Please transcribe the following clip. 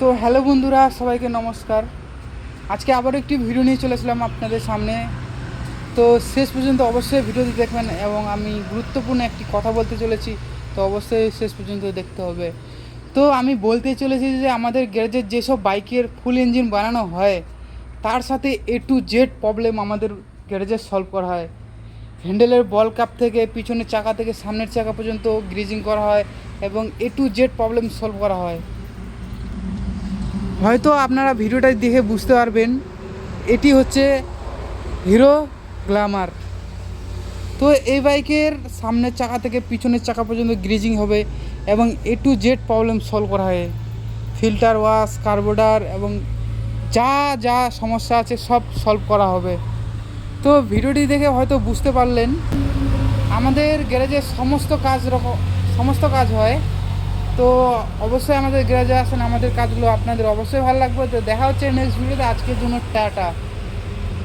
তো হ্যালো বন্ধুরা, সবাইকে নমস্কার। আজকে আবার একটি ভিডিও নিয়ে চলে আসলাম আপনাদের সামনে। তো শেষ পর্যন্ত অবশ্যই ভিডিওটি দেখবেন এবং আমি গুরুত্বপূর্ণ একটি কথা বলতে চলেছি, তো অবশ্যই শেষ পর্যন্ত দেখতে হবে। তো আমি বলতে চলেছি যে আমাদের গ্যারেজের যেসব বাইকের ফুল ইঞ্জিন বানানো হয় তার সাথে A to Z প্রবলেম আমাদের গ্যারেজে সলভ করা হয়। হ্যান্ডেলের বল কাপ থেকে পিছনের চাকা থেকে সামনের চাকা পর্যন্ত গ্রিজিং করা হয় এবং A to Z problem solve করা হয়। হয়তো আপনারা ভিডিওটা দেখে বুঝতে পারবেন এটি হচ্ছে হিরো গ্ল্যামার। তো এই বাইকের সামনের চাকা থেকে পিছনের চাকা পর্যন্ত গ্রিজিং হবে এবং A to Z problem solve করা হয়। ফিল্টার ওয়াশ, কার্বোরেটর এবং যা যা সমস্যা আছে সব সলভ করা হবে। তো ভিডিওটি দেখে হয়তো বুঝতে পারলেন আমাদের গ্যারেজে সমস্ত কাজ হয়। তো অবশ্যই আমাদের গ্যারেজে আসেন, আমাদের কাজগুলো আপনাদের অবশ্যই ভালো লাগবে। তো দেখা হচ্ছে নেক্সট ভিডিওতে। আজকের জন্য টাটা।